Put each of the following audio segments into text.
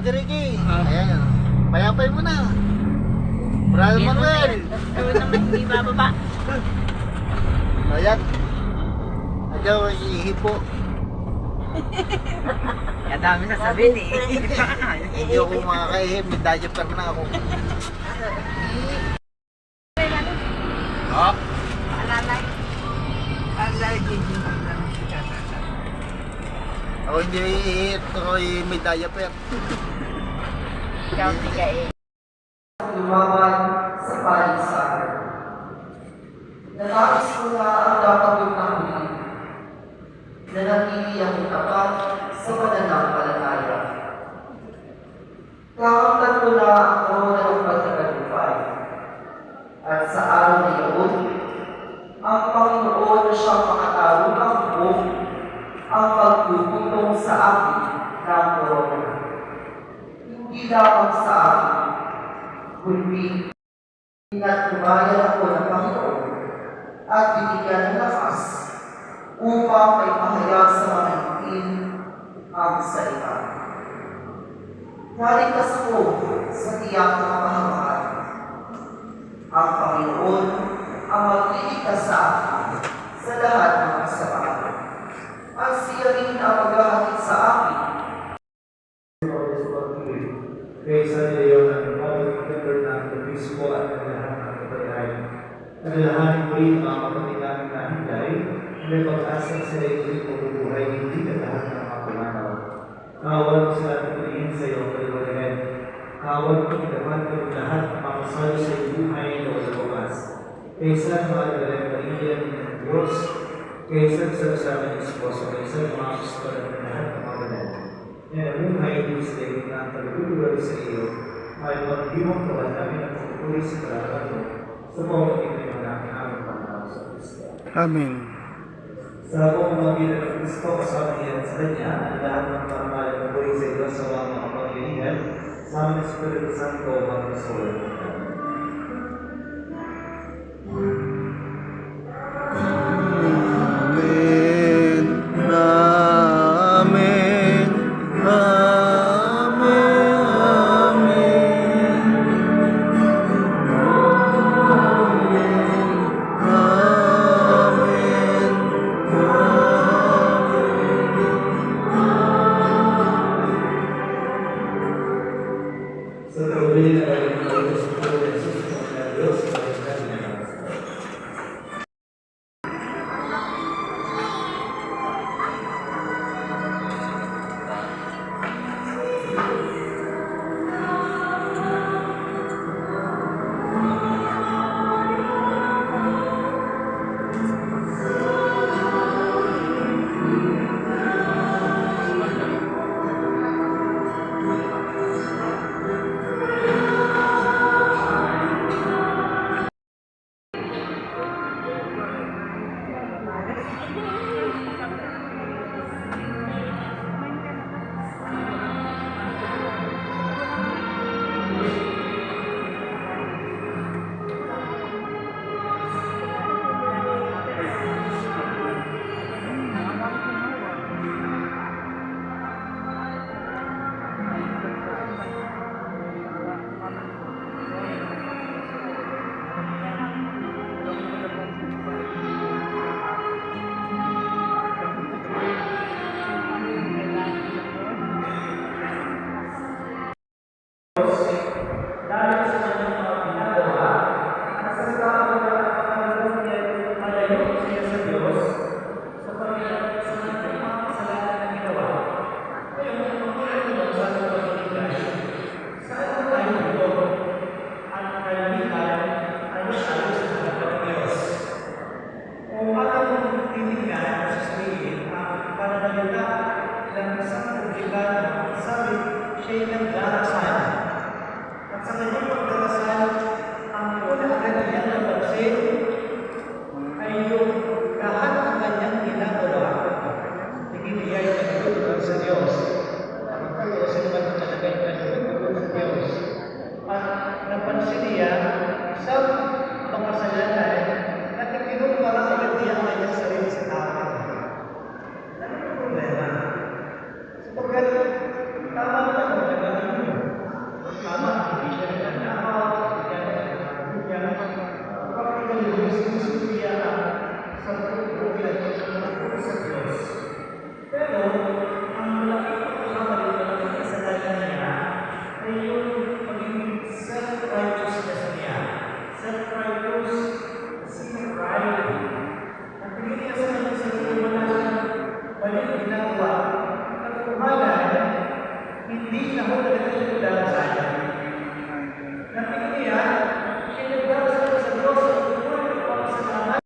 Brother Ricky. Ayan. Payapay mo na. Brother Manuel. Ito naman hindi bababa. Ayan. Ayaw, ihipo. Kaya dami sasabihin eh. Hindi ako makakaihip. May diaper na ako. Oh. Alalay. Alalay, Gigi. Ako hindi ihip. Ako may diaper. Ikaw hindi ka eh. Lumaban sa palisaran. Nais ko na ang napagod ng huli. Nanatili ang tapat sa pananampalataya. Kakamtan ko na ang korona ng pagkakalumpay. At sa araw na iyon, ang Panginoon na siyang makatawag ang buong ang pagtutulong sa akin ng korona. Hindi lamang sa akin, kundi pinatubayan ako ng Panginoon at binigyan ng lakas upang may pahayag sa mga itin ang salita. Naligtas ako sa tiyak na kapahamakan. Ang Panginoon ang magliligtas sa akin sa lahat ng kasama. At siya rin ang maghahatid sa akin. Kaysa nilayo ng pag-ipagkakar ng obispo at ng lahat ng kapatid. Alalahanin mo rin ang kapatid namin na hinday, may pag-asa sa iyo rin pagbubuhay hindi ka lahat ng mga pumanaw. Kawan mo sila at tingin sa iyo kaliwalagan. Kawan mo ilaman ko ng lahat ng makasalo sa iyo buhay na wala bukas. Kaysa mga pariyan ng Diyos, kaysa sa kasama ng esposo, kaysa mga kastoran ng lahat ng mga banal. Yan ang buhay din sa iyo na ang pagbubuhay sa iyo ay mag-ibang kawan namin ang pagpupuri sa karapatan mo sa mga ito ng aming Panginoon sa Kristo. Amen. Sa buong mga bilang ng Kristo, kasama niya sa Kanya, ang lahat ng pangamalan ng buhay sa iyo sa mga kapangyarihan, sa aming Espiritu Santo, mga sa walang Amen. Amen. sa tuloy na galing ng Diyos sa Jesus na Diyos sa kanya. ito, ang malaki pagkakamali na ng kasalanan niya ay yung pagiging self-righteousness niya. Self-righteous, self-pride. At pagiging kasalanan sa iyo, wala siyang maling ginagawa. Katotohanan, hindi na ho talaga siya nagdarasal. Natingin niya, siya nagdarasal sa Diyos sa buhay ng pagkasalanan.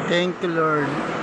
Thank you, Lord.